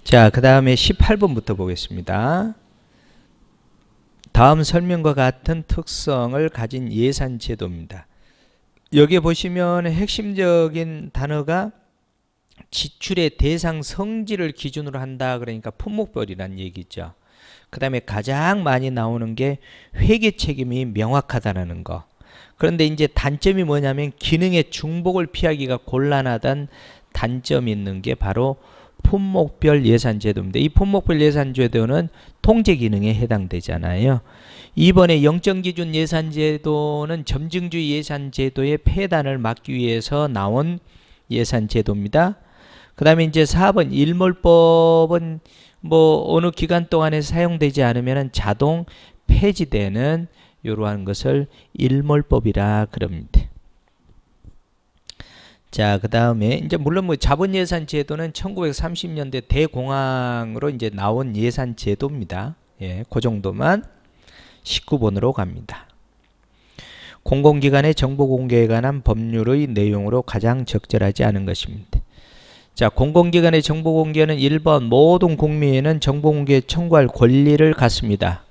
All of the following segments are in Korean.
자, 그 다음에 18번부터 보겠습니다. 다음 설명과 같은 특성을 가진 예산제도입니다. 여기 보시면 핵심적인 단어가 지출의 대상 성질을 기준으로 한다. 그러니까 품목별이란 얘기죠. 그 다음에 가장 많이 나오는 게 회계 책임이 명확하다는 거. 그런데 이제 단점이 뭐냐면 기능의 중복을 피하기가 곤란하다는 단점이 있는 게 바로 품목별 예산제도입니다. 이 품목별 예산제도는 통제 기능에 해당되잖아요. 이번에 영점기준 예산제도는 점증주의 예산제도의 폐단을 막기 위해서 나온 예산제도입니다. 그 다음에 이제 4번 일몰법은 뭐 어느 기간 동안에 사용되지 않으면 자동 폐지되는 이러한 것을 일몰법이라 그럽니다. 자, 그 다음에 이제 물론 뭐 자본예산 제도는 1930년대 대공황으로 이제 나온 예산 제도입니다. 예, 그 정도만 19번으로 갑니다. 공공기관의 정보 공개에 관한 법률의 내용으로 가장 적절하지 않은 것입니다. 자, 공공기관의 정보 공개는 1번 모든 국민은 정보 공개 청구할 권리를 갖습니다.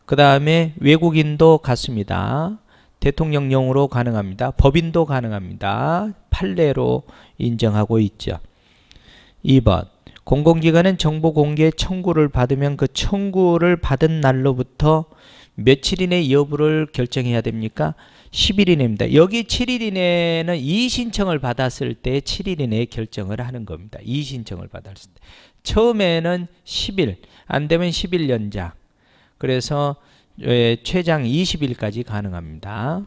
그 다음에 외국인도 갖습니다. 대통령령으로 가능합니다. 법인도 가능합니다. 판례로 인정하고 있죠. 2번 공공기관은 정보 공개 청구를 받으면 그 청구를 받은 날로부터 며칠 이내 여부를 결정해야 됩니까? 10일 이내입니다. 여기 7일 이내는 이의신청을 받았을 때 7일 이내에 결정을 하는 겁니다. 이의신청을 받았을 때. 처음에는 10일, 안 되면 10일 연장. 그래서 최장 20일까지 가능합니다.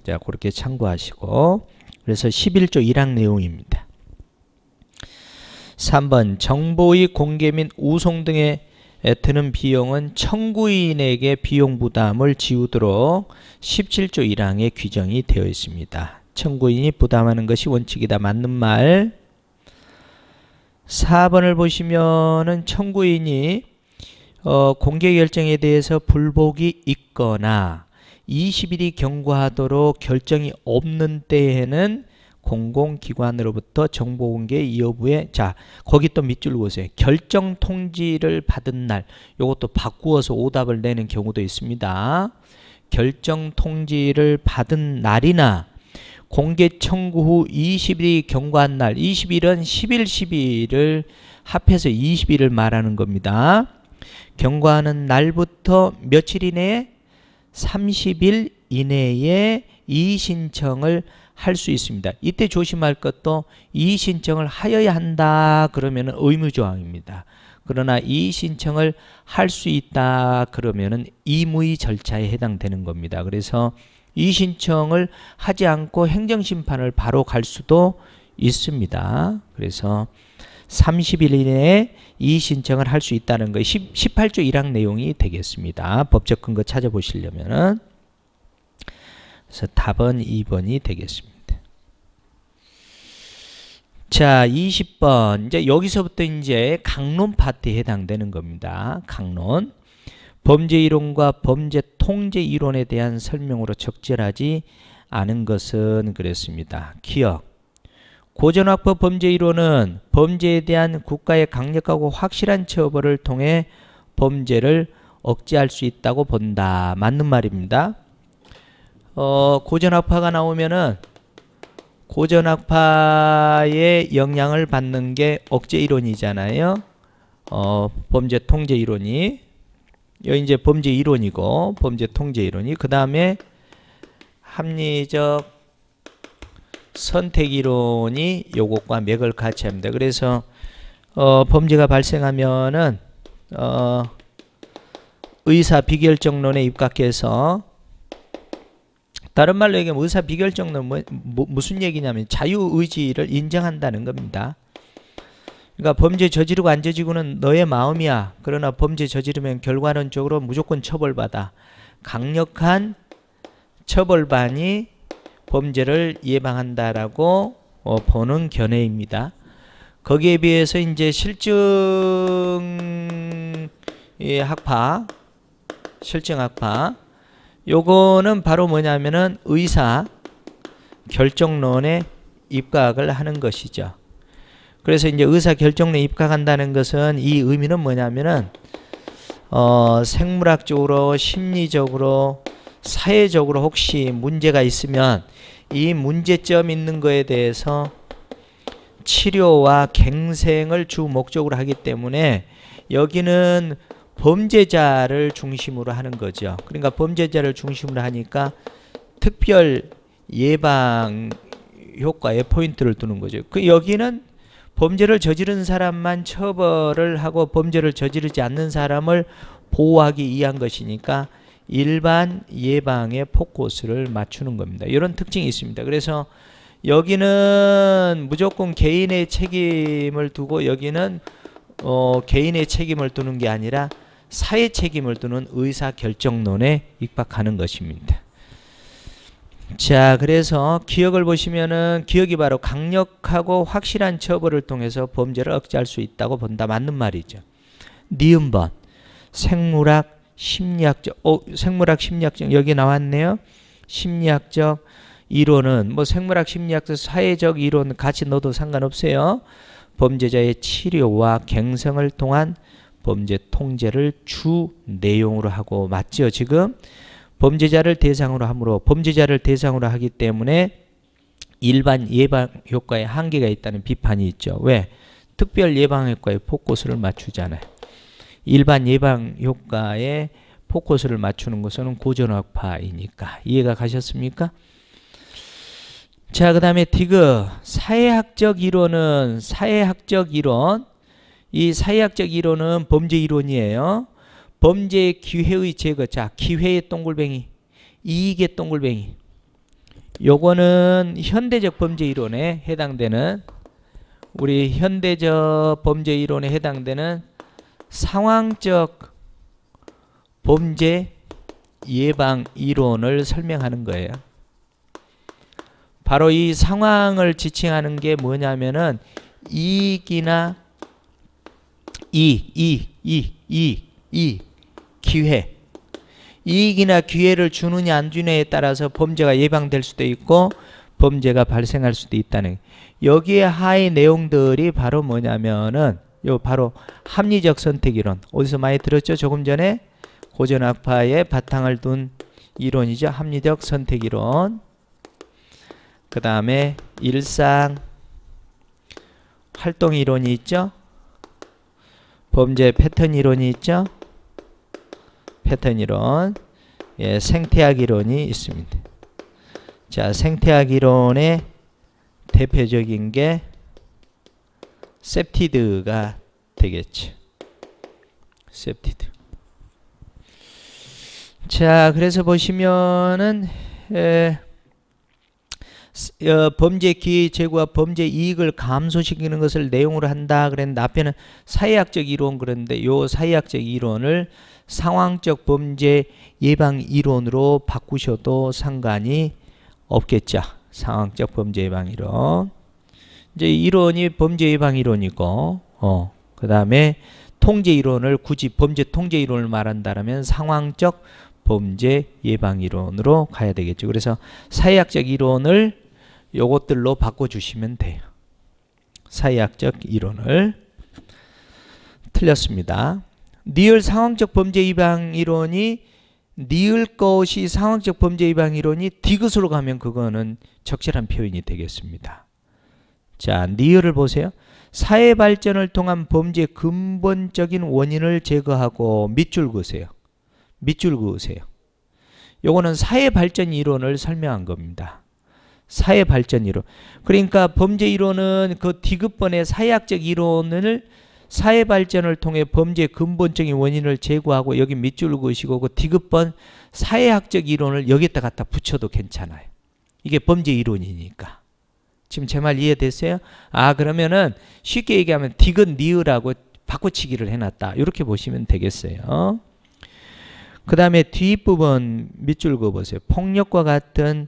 자, 그렇게 참고하시고. 그래서 11조 1항 내용입니다. 3번 정보의 공개 및 우송 등에 드는 비용은 청구인에게 비용 부담을 지우도록 17조 1항에 규정이 되어 있습니다. 청구인이 부담하는 것이 원칙이다. 맞는 말. 4번을 보시면은 청구인이 공개 결정에 대해서 불복이 있거나 20일이 경과하도록 결정이 없는 때에는 공공기관으로부터 정보 공개 여부에, 자, 거기 또 밑줄 보세요. 결정 통지를 받은 날, 요것도 바꾸어서 오답을 내는 경우도 있습니다. 결정 통지를 받은 날이나 공개 청구 후 20일이 경과한 날, 20일은 10일, 12일을 합해서 20일을 말하는 겁니다. 경과하는 날부터 며칠 이내에 30일 이내에 이의신청을 할 수 있습니다. 이때 조심할 것도 이의신청을 하여야 한다 그러면 의무조항입니다. 그러나 이의신청을 할 수 있다 그러면 의무의 절차에 해당되는 겁니다. 그래서 이의신청을 하지 않고 행정심판을 바로 갈 수도 있습니다. 그래서 30일 이내에 이의신청을 할 수 있다는 거 18조 1항 내용이 되겠습니다. 법적 근거 찾아보시려면은. 그래서 답은 2번이 되겠습니다. 자, 20번. 이제 여기서부터 이제 강론 파트에 해당되는 겁니다. 강론. 범죄 이론과 범죄 통제 이론에 대한 설명으로 적절하지 않은 것은 그랬습니다. 기억. 고전학법 범죄 이론은 범죄에 대한 국가의 강력하고 확실한 처벌을 통해 범죄를 억제할 수 있다고 본다. 맞는 말입니다. 고전학파가 나오면은 고전학파의 영향을 받는 게 억제 이론이잖아요. 범죄 통제 이론이. 여기 이제 범죄 이론이고 범죄 통제 이론이. 그 다음에 합리적 선택 이론이 요것과 맥을 같이 합니다. 그래서 범죄가 발생하면은 의사 비결정론에 입각해서, 다른 말로 얘기하면 의사 비결정론 무슨 얘기냐면 자유의지를 인정한다는 겁니다. 그러니까 범죄 저지르고 안 저지르고는 너의 마음이야. 그러나 범죄 저지르면 결과론적으로 무조건 처벌받아. 강력한 처벌반이 범죄를 예방한다라고 보는 견해입니다. 거기에 비해서 이제 실증학파, 요거는 바로 뭐냐면은 의사 결정론에 입각을 하는 것이죠. 그래서 이제 의사결정론에 입각한다는 것은 이 의미는 뭐냐면은 생물학적으로, 심리적으로, 사회적으로 혹시 문제가 있으면 이 문제점 있는 거에 대해서 치료와 갱생을 주 목적으로 하기 때문에 여기는 범죄자를 중심으로 하는 거죠. 그러니까 범죄자를 중심으로 하니까 특별 예방 효과에 포인트를 두는 거죠. 그 여기는 범죄를 저지른 사람만 처벌을 하고 범죄를 저지르지 않는 사람을 보호하기 위한 것이니까 일반 예방에 포커스를 맞추는 겁니다. 이런 특징이 있습니다. 그래서 여기는 무조건 개인의 책임을 두고 여기는 개인의 책임을 두는 게 아니라 사회 책임을 두는 의사결정론에 입각하는 것입니다. 자, 그래서 기억을 보시면은 기억이 바로 강력하고 확실한 처벌을 통해서 범죄를 억제할 수 있다고 본다. 맞는 말이죠. 니은번 생물학 심리학적 생물학 심리학적 여기 나왔네요. 심리학적 이론은 뭐 생물학 심리학적 사회적 이론 같이 넣어도 상관없어요. 범죄자의 치료와 갱생을 통한 범죄 통제를 주 내용으로 하고 맞죠? 지금 범죄자를 대상으로 하므로 범죄자를 대상으로 하기 때문에 일반 예방 효과에 한계가 있다는 비판이 있죠. 왜? 특별 예방 효과에 포커스를 맞추잖아요. 일반 예방 효과에 포커스를 맞추는 것은 고전학파이니까. 이해가 가셨습니까? 자, 그 다음에 디귿 사회학적 이론은 사회학적 이론. 이 사회학적 이론은 범죄 이론이에요. 범죄의 기회의 제거. 자, 기회의 동글뱅이, 이익의 동글뱅이. 요거는 현대적 범죄 이론에 해당되는 우리 현대적 범죄 이론에 해당되는 상황적 범죄 예방 이론을 설명하는 거예요. 바로 이 상황을 지칭하는 게 뭐냐면은 이익이나 기회. 이익이나 기회를 주느냐 안 주느냐에 따라서 범죄가 예방될 수도 있고 범죄가 발생할 수도 있다는. 여기에 하의 내용들이 바로 뭐냐면은 요 바로 합리적 선택 이론. 어디서 많이 들었죠? 조금 전에 고전학파의 바탕을 둔 이론이죠. 합리적 선택 이론. 그 다음에 일상 활동 이론이 있죠. 범죄 패턴 이론이 있죠. 패턴 이론. 예, 생태학 이론이 있습니다. 자, 생태학 이론의 대표적인 게 셉티드가 되겠죠. 셉티드. 자, 그래서 보시면은 범죄 기회 제고와 범죄 이익을 감소시키는 것을 내용으로 한다 그랬는데 앞에는 사회학적 이론 그랬는데 요 사회학적 이론을 상황적 범죄 예방 이론으로 바꾸셔도 상관이 없겠죠. 상황적 범죄 예방 이론. 이제 이론이 범죄 예방 이론이고 그 다음에 통제 이론을 굳이 범죄 통제 이론을 말한다면 상황적 범죄 예방 이론으로 가야 되겠죠. 그래서 사회학적 이론을 요것들로 바꿔주시면 돼요. 사회학적 이론을. 틀렸습니다. 니을 상황적 범죄 예방 이론이 니을 것이 상황적 범죄 예방 이론이 디귿으로 가면 그거는 적절한 표현이 되겠습니다. 자, 니을을 보세요. 사회 발전을 통한 범죄의 근본적인 원인을 제거하고 밑줄 그으세요. 밑줄 그으세요. 요거는 사회 발전 이론을 설명한 겁니다. 사회 발전 이론. 그러니까 범죄 이론은 그 디귿번의 사회학적 이론을 사회 발전을 통해 범죄의 근본적인 원인을 제거하고 여기 밑줄 그으시고 그 디귿번 사회학적 이론을 여기다 갖다 붙여도 괜찮아요. 이게 범죄 이론이니까. 지금 제 말 이해됐어요? 아, 그러면은 쉽게 얘기하면 디귿 니을하고 바꿔치기를 해놨다. 이렇게 보시면 되겠어요. 그 다음에 뒷부분 밑줄 그어보세요. 폭력과 같은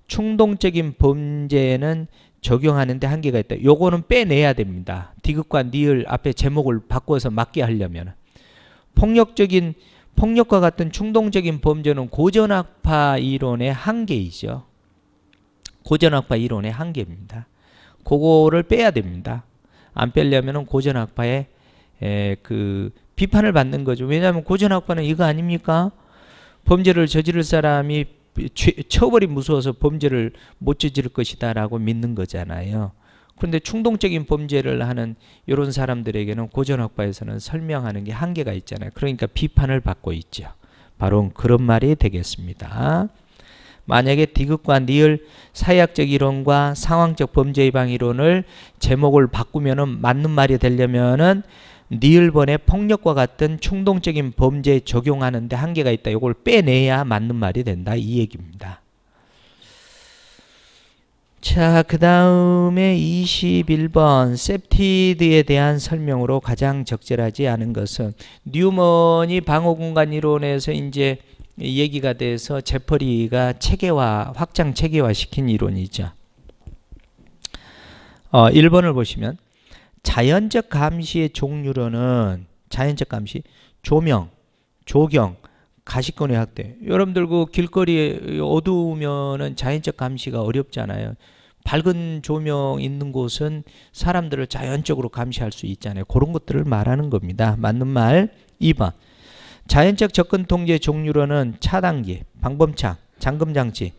충동적인 범죄에는 적용하는데 한계가 있다. 요거는 빼내야 됩니다. 디귿과 니을 앞에 제목을 바꿔서 맞게 하려면. 폭력과 같은 충동적인 범죄는 고전학파 이론의 한계이죠. 고전학파 이론의 한계입니다. 그거를 빼야 됩니다. 안 빼려면은 고전학파에 그 비판을 받는 거죠. 왜냐하면 고전학파는 이거 아닙니까? 범죄를 저지를 사람이 처벌이 무서워서 범죄를 못 저지를 것이다 라고 믿는 거잖아요. 그런데 충동적인 범죄를 하는 이런 사람들에게는 고전학파에서는 설명하는 게 한계가 있잖아요. 그러니까 비판을 받고 있죠. 바로 그런 말이 되겠습니다. 만약에 디귿과 니을 사회학적 이론과 상황적 범죄 예방 이론을 제목을 바꾸면은 맞는 말이 되려면은 니을번의 폭력과 같은 충동적인 범죄에 적용하는데 한계가 있다. 이걸 빼내야 맞는 말이 된다. 이 얘기입니다. 자, 그 다음에 21번 셉티드에 대한 설명으로 가장 적절하지 않은 것은 뉴먼이 방어공간 이론에서 이제 얘기가 돼서 제퍼리가 체계화, 확장 체계화 시킨 이론이죠. 1번을 보시면 자연적 감시의 종류로는 자연적 감시, 조명, 조경, 가시권의 확대. 여러분들 그 길거리에 어두우면은 자연적 감시가 어렵잖아요. 밝은 조명 있는 곳은 사람들을 자연적으로 감시할 수 있잖아요. 그런 것들을 말하는 겁니다. 맞는 말 2번. 자연적 접근 통제 종류로는 차단기, 방범창, 잠금장치,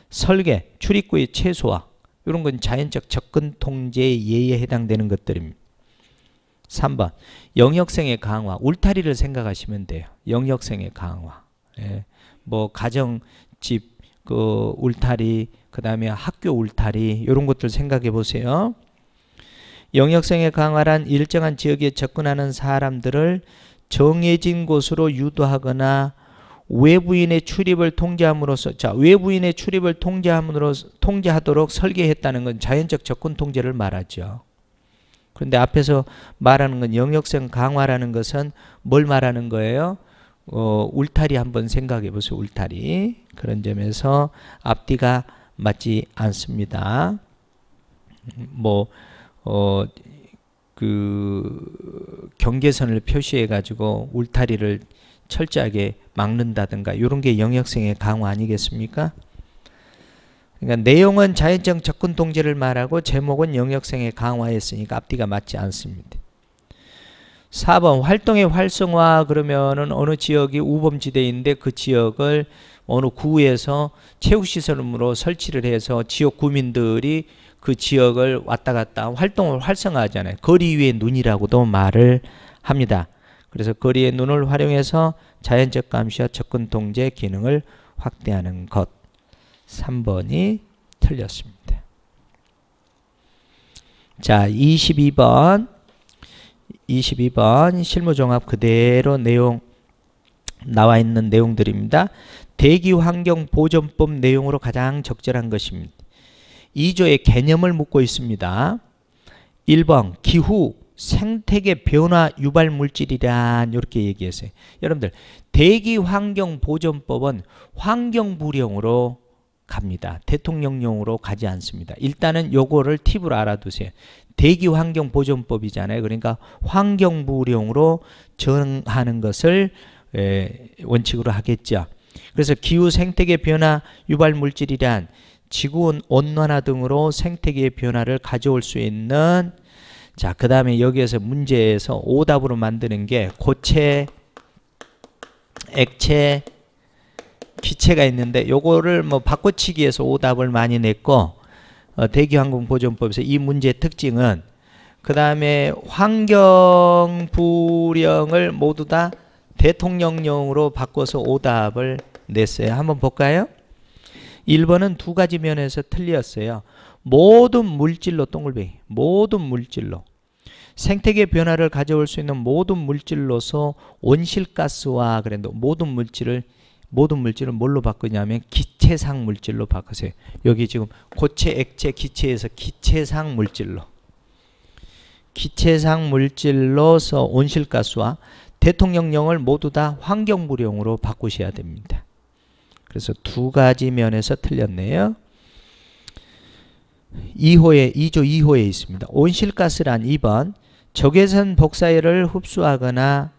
설계, 출입구의 최소화 이런 건 자연적 접근 통제 예에 해당되는 것들입니다. 3번 영역성의 강화, 울타리를 생각하시면 돼요. 영역성의 강화. 예. 뭐 가정집 그 울타리, 그 다음에 학교 울타리 이런 것들 생각해 보세요. 영역성의 강화란 일정한 지역에 접근하는 사람들을 정해진 곳으로 유도하거나 외부인의 출입을 통제함으로써, 자, 외부인의 출입을 통제하도록 설계했다는 건 자연적 접근 통제를 말하죠. 그런데 앞에서 말하는 건 영역성 강화라는 것은 뭘 말하는 거예요? 울타리 한번 생각해 보세요. 울타리. 그런 점에서 앞뒤가 맞지 않습니다. 그 경계선을 표시해 가지고 울타리를 철저하게 막는다든가 이런 게 영역성의 강화 아니겠습니까? 그러니까 내용은 자연적 접근 통제를 말하고 제목은 영역성의 강화였으니까 앞뒤가 맞지 않습니다. 4번 활동의 활성화 그러면은 어느 지역이 우범지대인데 그 지역을 어느 구에서 체육시설물로 설치를 해서 지역 구민들이 그 지역을 왔다 갔다 활동을 활성화하잖아요. 거리 위의 눈이라고도 말을 합니다. 그래서 거리의 눈을 활용해서 자연적 감시와 접근 통제 기능을 확대하는 것. 3번이 틀렸습니다. 자, 22번 실무종합 그대로 내용 나와 있는 내용들입니다. 대기환경보전법 내용으로 가장 적절한 것입니다. 2조의 개념을 묻고 있습니다. 1번 기후 생태계 변화 유발 물질이란 이렇게 얘기했어요. 여러분들 대기환경보전법은 환경부령으로 갑니다. 대통령령으로 가지 않습니다. 일단은 요거를 팁으로 알아두세요. 대기환경보전법이잖아요. 그러니까 환경부령으로 정하는 것을 원칙으로 하겠죠. 그래서 기후 생태계 변화 유발 물질이란 지구 온난화 등으로 생태계의 변화를 가져올 수 있는, 자, 그 다음에 여기에서 문제에서 오답으로 만드는 게 고체, 액체, 기체가 있는데 요거를 뭐 바꿔치기해서 오답을 많이 냈고, 대기환경보전법에서 이 문제의 특징은 그 다음에 환경부령을 모두 다 대통령령으로 바꿔서 오답을 냈어요. 한번 볼까요? 1번은 두 가지 면에서 틀렸어요. 모든 물질로 동글뱅이, 모든 물질로 생태계 변화를 가져올 수 있는 모든 물질로서 온실가스와 그랬는데 모든 물질을 뭘로 바꾸냐면 기체상 물질로 바꾸세요. 여기 지금 고체, 액체, 기체에서 기체상 물질로서 온실가스와 대통령령을 모두 다 환경부령으로 바꾸셔야 됩니다. 그래서 두 가지 면에서 틀렸네요. 2조 2호에 있습니다. 온실가스란 2번 적외선 복사열을 흡수하거나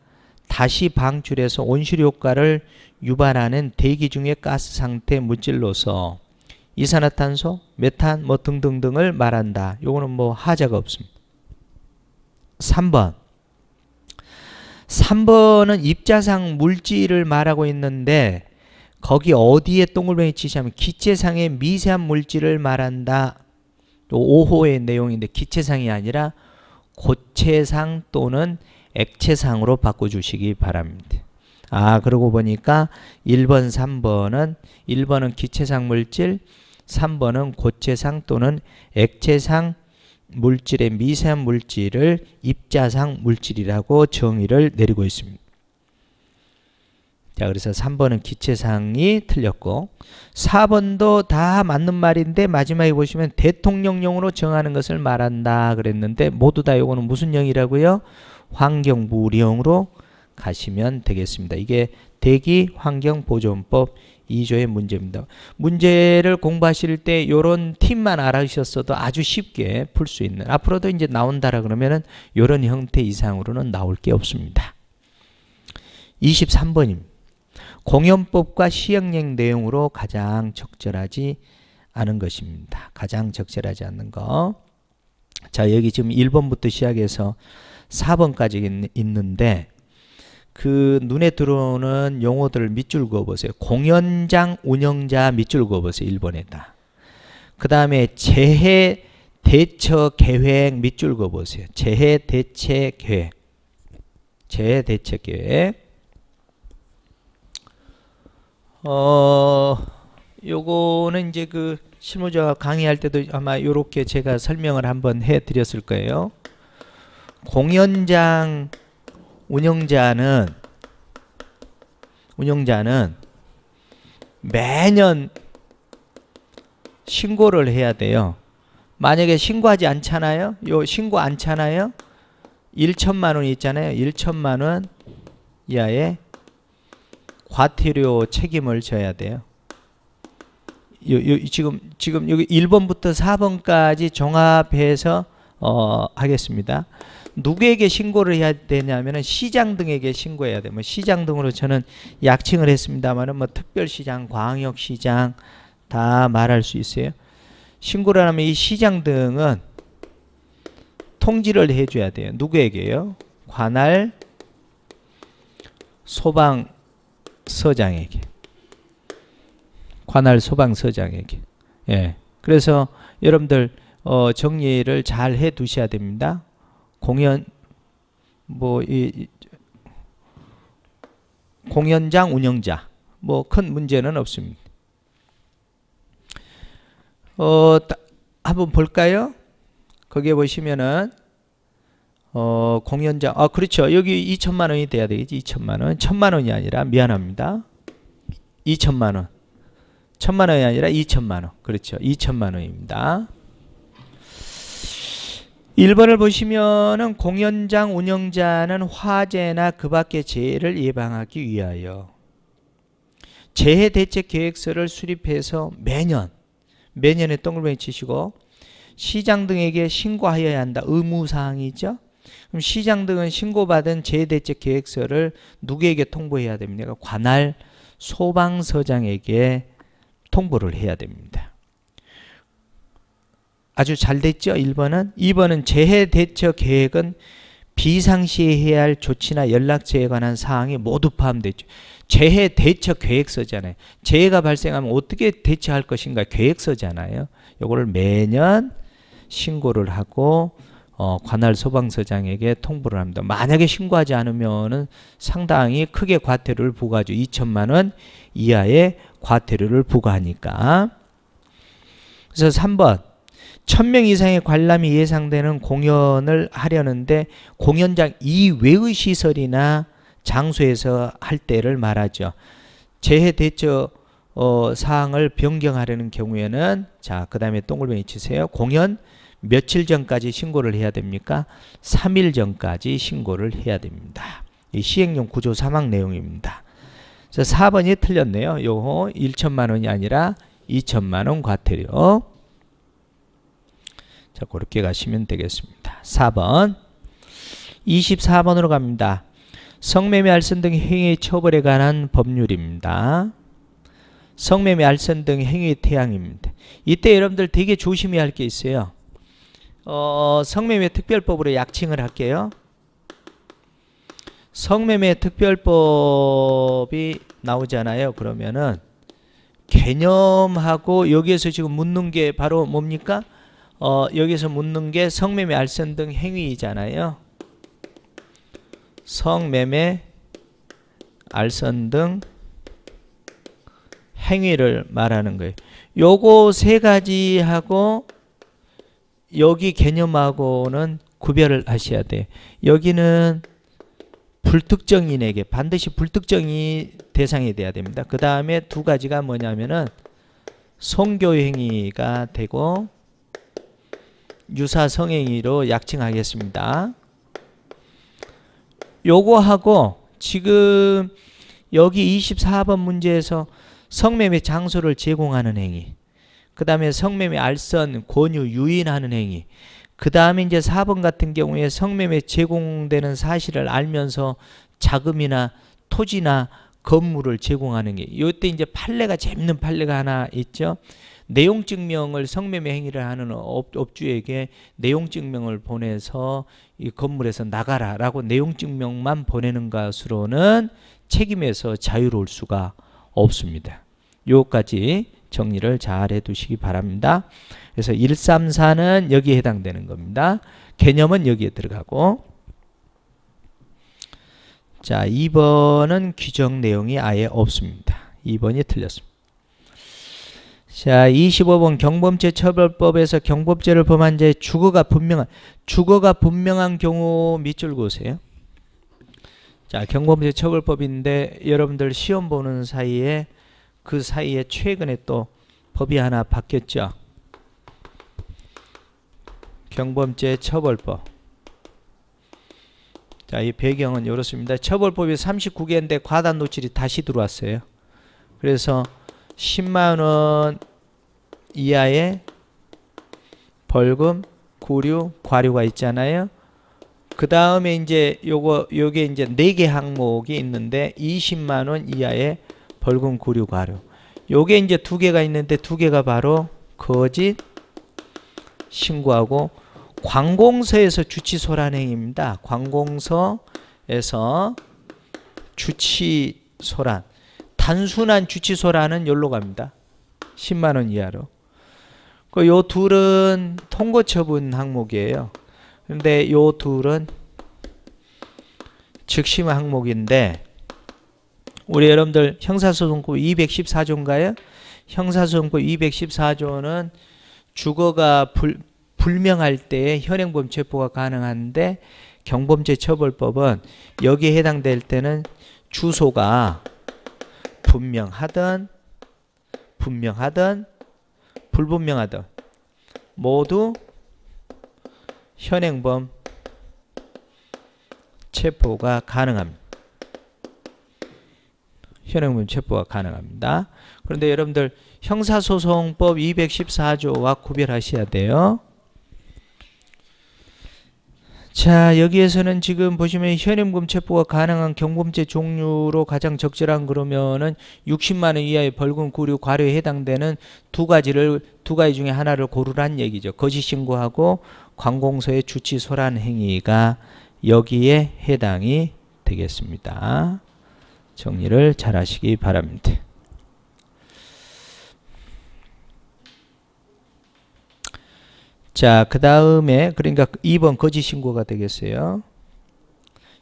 다시 방출해서 온실 효과를 유발하는 대기 중의 가스 상태 물질로서 이산화탄소, 메탄 뭐 등등등을 말한다. 요거는 뭐 하자가 없습니다. 3번. 3번은 입자상 물질을 말하고 있는데 거기 어디에 동글뱅이 치시면 기체상의 미세한 물질을 말한다. 5호의 내용인데 기체상이 아니라 고체상 또는 액체상으로 바꿔주시기 바랍니다. 그러고 보니까 1번, 3번은 1번은 기체상 물질, 3번은 고체상 또는 액체상 물질의 미세한 물질을 입자상 물질이라고 정의를 내리고 있습니다. 자, 그래서 3번은 기체상이 틀렸고 4번도 다 맞는 말인데 마지막에 보시면 대통령령으로 정하는 것을 말한다 그랬는데 모두 다 이거는 무슨 영이라고요? 환경부리형으로 가시면 되겠습니다. 이게 대기환경보존법 2조의 문제입니다. 문제를 공부하실 때 이런 팁만 알아주셨어도 아주 쉽게 풀 수 있는, 앞으로도 이제 나온다라 그러면은 이런 형태 이상으로는 나올 게 없습니다. 23번입니다. 공연법과 시행령 내용으로 가장 적절하지 않은 것입니다. 가장 적절하지 않는 거. 자, 여기 지금 1번부터 시작해서 4번까지 있는데 그 눈에 들어오는 용어들을 밑줄 그어보세요. 공연장 운영자 밑줄 그어보세요. 1번에다. 그 다음에 재해 대처 계획 밑줄 그어보세요. 재해 대체 계획. 재해 대체 계획. 요거는 이제 그 실무자 강의할 때도 아마 요렇게 제가 설명을 한번 해 드렸을 거예요. 공연장 운영자는 매년 신고를 해야 돼요. 만약에 신고하지 않잖아요. 신고 않잖아요. 1천만 원 있잖아요. 1천만 원 이하의 과태료 책임을 져야 돼요. 지금 여기 1번부터 4번까지 종합해서 하겠습니다. 누구에게 신고를 해야 되냐면은 시장 등에게 신고해야 돼요. 뭐 시장 등으로 저는 약칭을 했습니다만은 뭐 특별시장, 광역시장 다 말할 수 있어요. 신고를 하면 이 시장 등은 통지를 해줘야 돼요. 누구에게요? 관할 소방서장에게. 관할 소방서장에게. 예. 그래서 여러분들 정리를 잘 해 두셔야 됩니다. 공연장 운영자 뭐 큰 문제는 없습니다. 한번 볼까요? 거기에 보시면은 공연장 그렇죠. 여기 2천만 원이 돼야 되겠지. 2천만 원. 1천만 원이 아니라 미안합니다. 2천만 원. 1천만 원이 아니라 2천만 원. 그렇죠. 2천만 원입니다. 1번을 보시면은 공연장 운영자는 화재나 그 밖의 재해를 예방하기 위하여 재해 대책 계획서를 수립해서 매년에 동글뱅이 치시고 시장 등에게 신고하여야 한다. 의무사항이죠. 그럼 시장 등은 신고받은 재해 대책 계획서를 누구에게 통보해야 됩니까? 관할 소방서장에게 통보를 해야 됩니다. 아주 잘 됐죠. 1번은. 2번은 재해 대처 계획은 비상시에 해야 할 조치나 연락처에 관한 사항이 모두 포함됐죠. 재해 대처 계획서잖아요. 재해가 발생하면 어떻게 대처할 것인가 계획서잖아요. 요거를 매년 신고를 하고 관할 소방서장에게 통보를 합니다. 만약에 신고하지 않으면은 상당히 크게 과태료를 부과하죠. 2천만 원 이하의 과태료를 부과하니까. 그래서 3번 1000명 이상의 관람이 예상되는 공연을 하려는데 공연장 이외의 시설이나 장소에서 할 때를 말하죠. 재해 대처 사항을 변경하려는 경우에는 자, 그 다음에 동글뱅이 치세요. 공연 며칠 전까지 신고를 해야 됩니까? 3일 전까지 신고를 해야 됩니다. 이 시행령 구조 사망 내용입니다. 그래서 4번이 틀렸네요. 요거 1천만 원이 아니라 2천만 원 과태료. 자, 그렇게 가시면 되겠습니다. 4번. 24번으로 갑니다. 성매매, 알선 등 행위 처벌에 관한 법률입니다. 성매매, 알선 등 행위 태양입니다. 이때 여러분들 되게 조심해야 할 게 있어요. 성매매 특별법으로 약칭을 할게요. 성매매 특별법이 나오잖아요. 그러면은 개념하고 여기에서 지금 묻는 게 바로 뭡니까? 여기서 묻는 게 성매매, 알선 등 행위잖아요. 성매매, 알선 등 행위를 말하는 거예요. 요거 세 가지하고 여기 개념하고는 구별을 하셔야 돼요. 여기는 불특정인에게 반드시 불특정이 대상이 돼야 됩니다. 그 다음에 두 가지가 뭐냐면은 성교행위가 되고 유사성행위로 약칭하겠습니다. 요거하고 지금 여기 24번 문제에서 성매매 장소를 제공하는 행위, 그 다음에 성매매 알선, 권유, 유인하는 행위, 그 다음에 이제 4번 같은 경우에 성매매 제공되는 사실을 알면서 자금이나 토지나 건물을 제공하는 게, 이때 이제 판례가 재밌는 판례가 하나 있죠. 내용 증명을 성매매 행위를 하는 업주에게 내용 증명을 보내서 이 건물에서 나가라라고 내용 증명만 보내는 것으로는 책임에서 자유로울 수가 없습니다. 요까지 정리를 잘 해두시기 바랍니다. 그래서 134는 여기에 해당되는 겁니다. 개념은 여기에 들어가고, 자 2번은 규정 내용이 아예 없습니다. 2번이 틀렸습니다. 자 25번 경범죄 처벌법에서 경범죄를 범한 자의 주거가 분명한 경우 밑줄 그으세요. 자 경범죄 처벌법인데 여러분들 시험 보는 사이에 그 사이에 최근에 또 법이 하나 바뀌었죠. 경범죄 처벌법. 자, 이 배경은 이렇습니다. 처벌법이 39개인데 과단 노출이 다시 들어왔어요. 그래서 10만 원 이하의 벌금, 구류, 과료가 있잖아요. 그 다음에 이제 요게 이제 4개 항목이 있는데 20만 원 이하의 벌금, 구류, 과료. 요게 이제 2개가 있는데 2개가 바로 거짓 신고하고 관공서에서 주치소란 행위입니다. 관공서에서 주치소란. 단순한 주치소란은 여기로 갑니다. 10만 원 이하로. 요 둘은 통고처분 항목이에요. 근데 요 둘은 즉심 항목인데, 우리 여러분들 형사소송법 214조인가요? 형사소송법 214조는 주거가 불명할 때 현행범 체포가 가능한데, 경범죄 처벌법은 여기에 해당될 때는 주소가 분명하든 불분명하든 모두 현행범 체포가 가능합니다. 현행범 체포가 가능합니다. 그런데 여러분들 형사소송법 214조와 구별하셔야 돼요. 자, 여기에서는 지금 보시면 현행범 체포가 가능한 경범죄 종류로 가장 적절한 그러면은 60만 원 이하의 벌금, 구류, 과료에 해당되는 두 가지 중에 하나를 고르란 얘기죠. 거짓 신고하고 관공서의 주치소란 행위가 여기에 해당이 되겠습니다. 정리를 잘 하시기 바랍니다. 자, 그 다음에 그러니까 2번 거짓 신고가 되겠어요.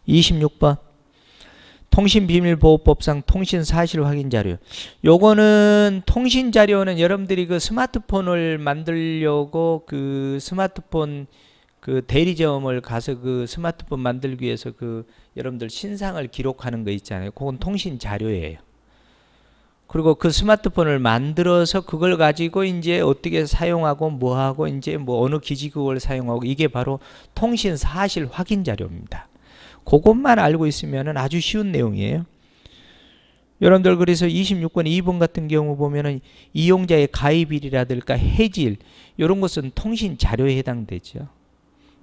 26번 통신비밀보호법상 통신사실 확인 자료. 요거는 통신 자료는 여러분들이 그 스마트폰을 만들려고 그 스마트폰 그 대리점을 가서 그 스마트폰 만들기 위해서 그 여러분들 신상을 기록하는 거 있잖아요. 그건 통신 자료예요. 그리고 그 스마트폰을 만들어서 그걸 가지고 이제 어떻게 사용하고 뭐하고 이제 뭐 어느 기지국을 사용하고, 이게 바로 통신 사실 확인 자료입니다. 그것만 알고 있으면은 아주 쉬운 내용이에요. 여러분들 그래서 26번 2번 같은 경우 보면은 이용자의 가입일이라든가 해지일 이런 것은 통신 자료에 해당되죠.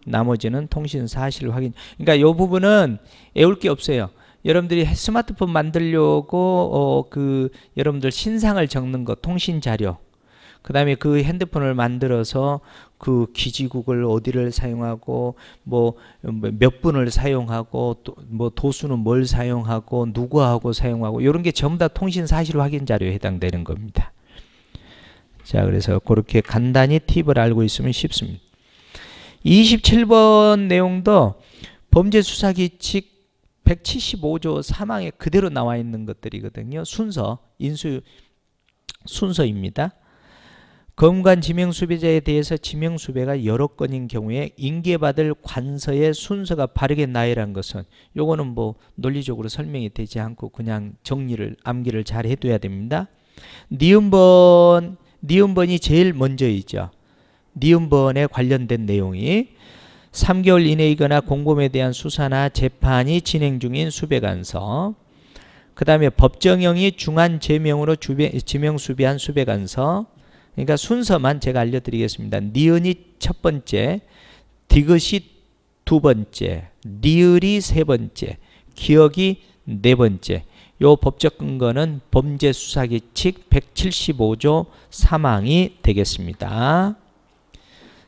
나머지는 통신 사실 확인. 그러니까 이 부분은 애울 게 없어요. 여러분들이 스마트폰 만들려고 그 여러분들 신상을 적는 거 통신 자료, 그 다음에 그 핸드폰을 만들어서 그 기지국을 어디를 사용하고 뭐 몇 분을 사용하고 또 뭐 도수는 뭘 사용하고 누구하고 사용하고 이런 게 전부 다 통신 사실 확인 자료에 해당되는 겁니다. 자, 그래서 그렇게 간단히 팁을 알고 있으면 쉽습니다. 27번 내용도 범죄수사규칙 175조 3항에 그대로 나와 있는 것들이거든요. 인수 순서입니다. 검관 지명수배자에 대해서 지명수배가 여러 건인 경우에 인계받을 관서의 순서가 바르게 나열한 것은, 요거는 뭐 논리적으로 설명이 되지 않고 그냥 정리를 암기를 잘 해둬야 됩니다. 니은번이 제일 먼저이죠. 니은번에 관련된 내용이 3개월 이내이거나 공범에 대한 수사나 재판이 진행 중인 수배관서, 그 다음에 법정형이 중한 제명으로 지명수배한 수배관서. 그러니까 순서만 제가 알려드리겠습니다. 니은이 첫 번째, 디귿이 두 번째, 리을이 세 번째, 기억이 네 번째. 요 법적 근거는 범죄수사규칙 175조 3항이 되겠습니다.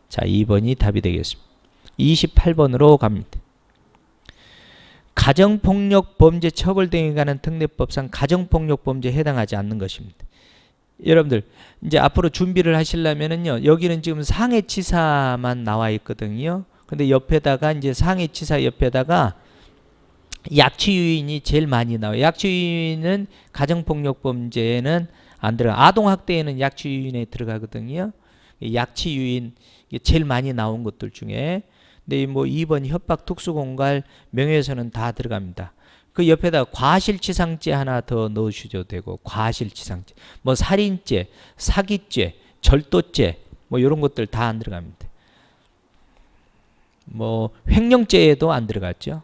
자, 2번이 답이 되겠습니다. 28번으로 갑니다. 가정폭력 범죄 처벌 등에 관한 특례법상 가정폭력 범죄에 해당하지 않는 것입니다. 여러분들 이제 앞으로 준비를 하시려면은요, 여기는 지금 상해치사만 나와 있거든요. 근데 옆에다가 이제 상해치사 옆에다가 약취유인이 제일 많이 나와요. 약취유인은 가정폭력 범죄에는 안 들어가. 아동학대에는 약취유인에 들어가거든요. 약취유인 제일 많이 나온 것들 중에. 근데 뭐 2번 협박 특수공갈 명예훼손은 다 들어갑니다. 그 옆에다 과실치상죄 하나 더 넣으셔도 되고, 과실치상죄, 뭐 살인죄, 사기죄, 절도죄, 뭐 이런 것들 다 안 들어갑니다. 뭐 횡령죄에도 안 들어갔죠.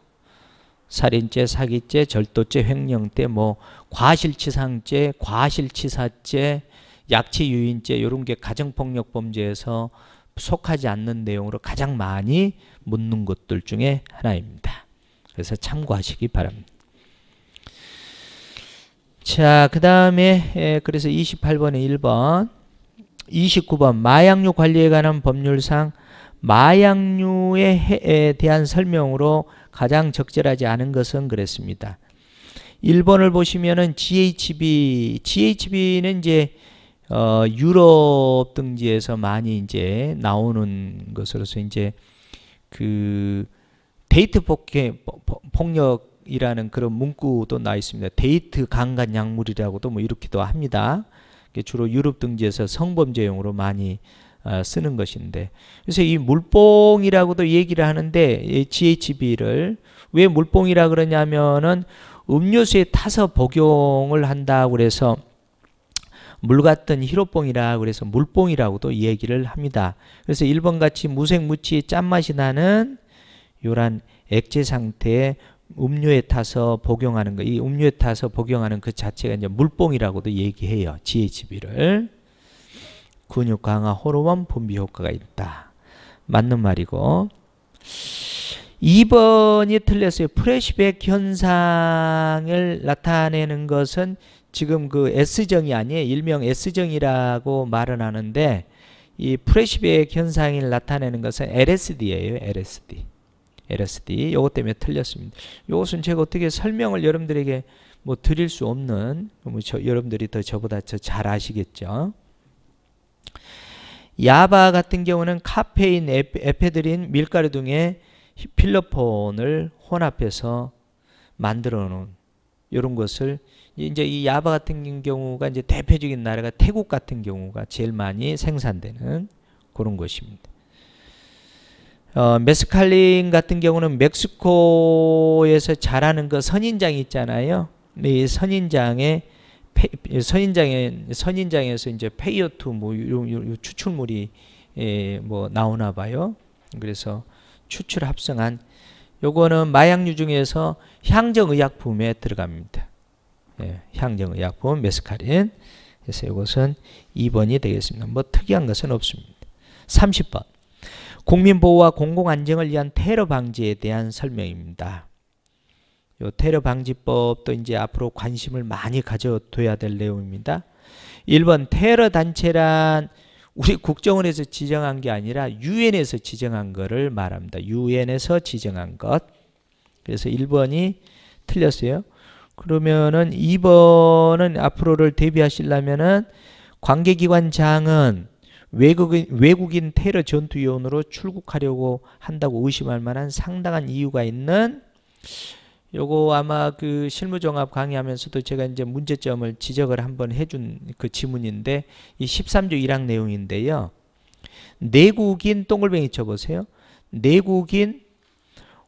살인죄, 사기죄, 절도죄, 횡령죄, 뭐 과실치상죄, 과실치사죄, 약취유인죄, 이런 게 가정폭력 범죄에서 속하지 않는 내용으로 가장 많이 묻는 것들 중에 하나입니다. 그래서 참고하시기 바랍니다. 자, 그 다음에 그래서 28번에 1번, 29번 마약류 관리에 관한 법률상 마약류에 대한 설명으로 가장 적절하지 않은 것은 그랬습니다. 1번을 보시면은 GHB는 이제 유럽 등지에서 많이 이제 나오는 것으로서 이제 그 데이트 폭력이라는 그런 문구도 나와 있습니다. 데이트 강간 약물이라고도 뭐 이렇게도 합니다. 주로 유럽 등지에서 성범죄용으로 많이 쓰는 것인데, 그래서 이 물뽕이라고도 얘기를 하는데, GHB를 왜 물뽕이라 그러냐면은 음료수에 타서 복용을 한다고 그래서 물 같은 히로뽕이라 그래서 물뽕이라고도 얘기를 합니다. 그래서 1번 같이 무색무취 짠맛이 나는 요런 액체 상태의 음료에 타서 복용하는 거, 이 음료에 타서 복용하는 그 자체가 이제 물뽕이라고도 얘기해요. GHB를. 근육 강화 호르몬 분비 효과가 있다. 맞는 말이고. 2번이 틀렸어요. 플래시백 현상을 나타내는 것은 지금 그 S정이 아니에요. 일명 S정이라고 말은 하는데, 이 플래시백 현상을 나타내는 것은 LSD예요. LSD. 요것 때문에 틀렸습니다. 요것은 제가 어떻게 설명을 여러분들에게 뭐 드릴 수 없는, 뭐 여러분들이 더 저보다 잘 아시겠죠. 야바 같은 경우는 카페인, 에페드린, 밀가루 등의 필로폰을 혼합해서 만들어 놓은 이런 것을, 이제 이 야바 같은 경우가 이제 대표적인 나라가 태국 같은 경우가 제일 많이 생산되는 그런 것입니다. 메스칼린 같은 경우는 멕시코에서 자라는 그 선인장이 있잖아요. 이 선인장에서 이제 페이오트 뭐 추출물이 뭐 나오나 봐요. 그래서 추출 합성한 요거는 마약류 중에서 향정의약품에 들어갑니다. 향정의약품 메스칼린. 그래서 이것은 2번이 되겠습니다. 뭐 특이한 것은 없습니다. 30번. 국민보호와 공공안정을 위한 테러 방지에 대한 설명입니다. 요 테러 방지법도 이제 앞으로 관심을 많이 가져둬야 될 내용입니다. 1번 테러 단체란 우리 국정원에서 지정한 게 아니라 유엔에서 지정한 거를 말합니다. 유엔에서 지정한 것. 그래서 1번이 틀렸어요. 그러면은 2번은 앞으로를 대비하시려면은 관계기관장은 외국인 테러 전투요원으로 출국하려고 한다고 의심할 만한 상당한 이유가 있는, 요거 아마 그 실무종합 강의하면서도 제가 이제 문제점을 지적을 한번 해준 그 지문인데, 이 13조 1항 내용인데요. 내국인 동글뱅이 쳐보세요. 내국인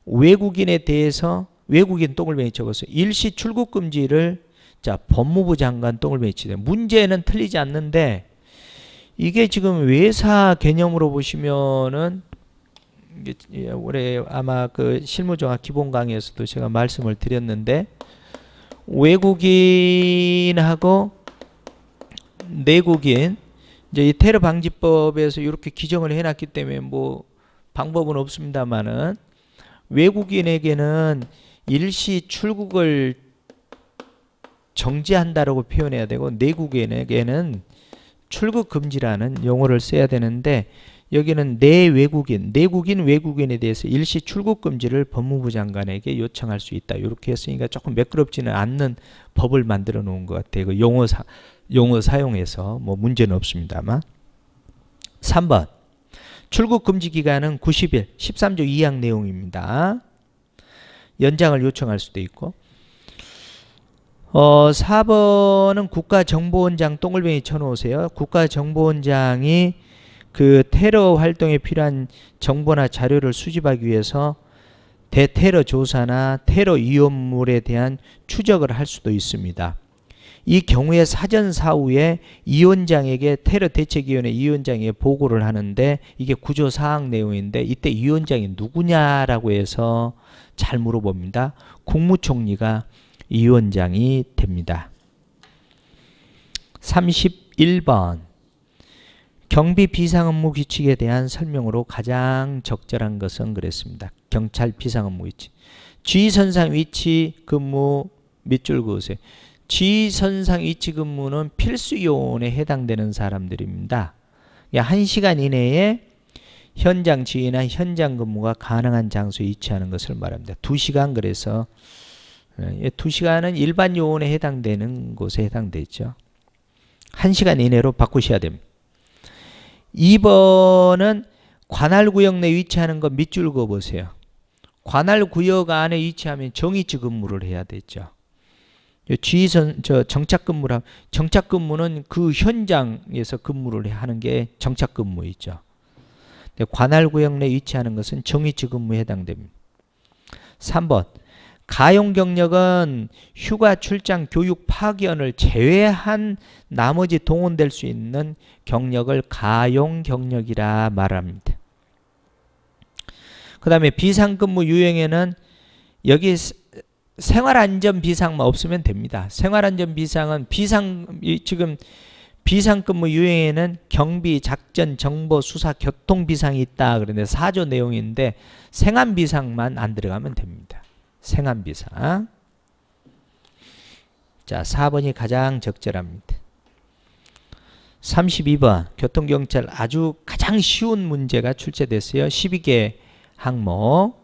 외국인에 대해서 외국인 동글뱅이 쳐보세요. 일시 출국 금지를 자 법무부 장관 동글뱅이 치세요. 문제는 틀리지 않는데 이게 지금 외사 개념으로 보시면은 올해 아마 그 실무종합 기본 강의에서도 제가 말씀을 드렸는데, 외국인하고 내국인 이제 이 테러 방지법에서 이렇게 규정을 해놨기 때문에 뭐 방법은 없습니다만은, 외국인에게는 일시 출국을 정지한다라고 표현해야 되고, 내국인에게는 출국 금지라는 용어를 써야 되는데, 여기는 내국인 외국인에 대해서 일시 출국 금지를 법무부 장관에게 요청할 수 있다. 이렇게 했으니까 조금 매끄럽지는 않는 법을 만들어 놓은 것 같아요. 그 용어 사용해서 뭐 문제는 없습니다만. 3번 출국 금지 기간은 90일 13조 2항 내용입니다. 연장을 요청할 수도 있고. 4번은 국가정보원장 동글뱅이 쳐놓으세요. 국가정보원장이 그 테러 활동에 필요한 정보나 자료를 수집하기 위해서 대테러 조사나 테러 위험물에 대한 추적을 할 수도 있습니다. 이 경우에 사전 사후에 위원장에게 테러대책위원회 위원장에게 보고를 하는데, 이게 구조사항 내용인데 이때 위원장이 누구냐라고 해서 잘 물어봅니다. 국무총리가 위원장이 됩니다. 31번 경비 비상업무 규칙에 대한 설명으로 가장 적절한 것은 그랬습니다. 경찰 비상업무 규칙. 지휘선상 위치 근무 밑줄 그으세요. 지휘선상 위치 근무는 필수 요원에 해당되는 사람들입니다. 1시간 이내에 현장 지휘나 현장 근무가 가능한 장소에 위치하는 것을 말합니다. 2시간, 그래서 2시간은 일반 요원에 해당되는 곳에 해당되죠. 1시간 이내로 바꾸셔야 됩니다. 2번은 관할구역 내 위치하는 거 밑줄 그어보세요. 관할구역 안에 위치하면 정위치 근무를 해야 되죠. 정착근무는 그 현장에서 근무를 하는 게 정착근무이죠. 관할구역 내 위치하는 것은 정위치 근무에 해당됩니다. 3번 가용경력은 휴가, 출장, 교육, 파견을 제외한 나머지 동원될 수 있는 경력을 가용경력이라 말합니다. 그 다음에 비상근무 유형에는 여기 생활안전 비상만 없으면 됩니다. 생활안전 비상은 지금 비상근무 유형에는 경비, 작전, 정보, 수사, 교통 비상이 있다. 그런데 4조 내용인데 생안 비상만 안 들어가면 됩니다. 생안 비상. 자, 4번이 가장 적절합니다. 32번 교통경찰 아주 가장 쉬운 문제가 출제됐어요. 12개 항목.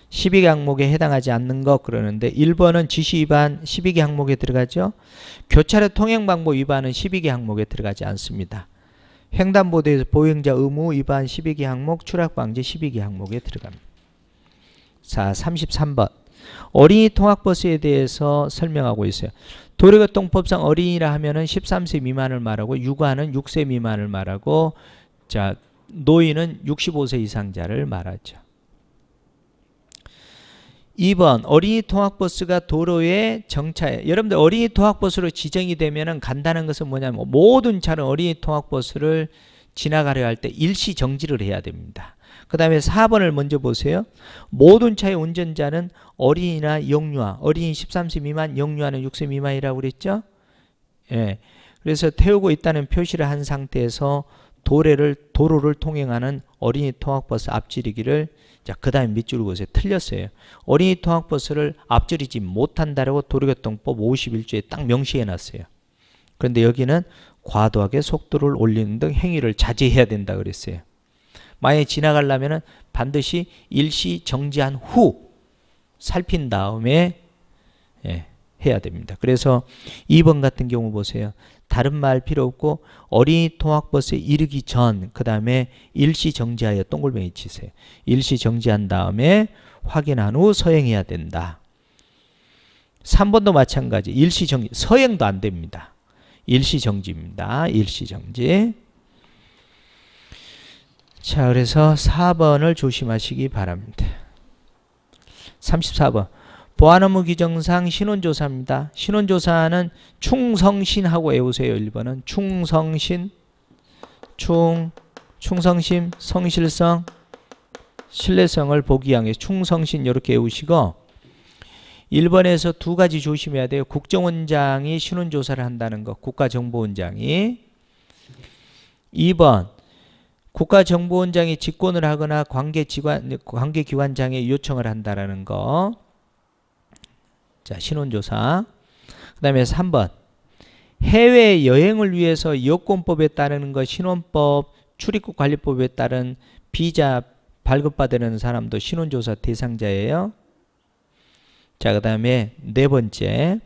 12개 항목에 해당하지 않는 것 그러는데 1번은 지시 위반 12개 항목에 들어가죠. 교차로 통행방법 위반은 12개 항목에 들어가지 않습니다. 횡단보도에서 보행자 의무 위반 12개 항목, 추락방지 12개 항목에 들어갑니다. 자, 33번 어린이 통학버스에 대해서 설명하고 있어요. 도로교통법상 어린이라 하면은 13세 미만을 말하고, 육아는 6세 미만을 말하고, 자, 노인은 65세 이상자를 말하죠. 2번 어린이 통학버스가 도로에 정차해. 여러분들 어린이 통학버스로 지정이 되면은 간다는 것은 뭐냐면 모든 차는 어린이 통학버스를 지나가려 할 때 일시 정지를 해야 됩니다. 그 다음에 4번을 먼저 보세요. 모든 차의 운전자는 어린이나 영유아, 어린이 13세 미만, 영유아는 6세 미만이라고 그랬죠. 예. 그래서 태우고 있다는 표시를 한 상태에서 도로를 통행하는 어린이 통학버스 앞지르기를, 자, 그 다음에 밑줄 그으세요. 틀렸어요. 어린이 통학버스를 앞지르지 못한다라고 도로교통법 51조에 딱 명시해 놨어요. 그런데 여기는 과도하게 속도를 올리는 등 행위를 자제해야 된다 그랬어요. 만약에 지나가려면은 반드시 일시 정지한 후 살핀 다음에 해야 됩니다. 그래서 2번 같은 경우 보세요. 다른 말 필요 없고 어린이 통학버스에 이르기 전 그 다음에 일시 정지하여 동글뱅이 치세요. 일시 정지한 다음에 확인한 후 서행해야 된다. 3번도 마찬가지. 일시 정지. 서행도 안 됩니다. 일시 정지입니다. 일시 정지. 자, 그래서 4번을 조심하시기 바랍니다. 34번. 보안 업무 규정상 신원조사입니다. 신원조사는 충성신하고 외우세요. 1번은 충성신, 충성심, 성실성, 신뢰성을 보기 위한 충성신 이렇게 외우시고 1번에서 두 가지 조심해야 돼요. 국정원장이 신원조사를 한다는 거. 국가정보원장이. 2번. 국가정보원장이 직권을 하거나 관계기관장에 요청을 한다는 거. 자, 신원조사. 그 다음에 3번. 해외여행을 위해서 여권법에 따르는 것, 신원법, 출입국 관리법에 따른 비자 발급받는 사람도 신원조사 대상자예요. 자, 그 다음에 4번째.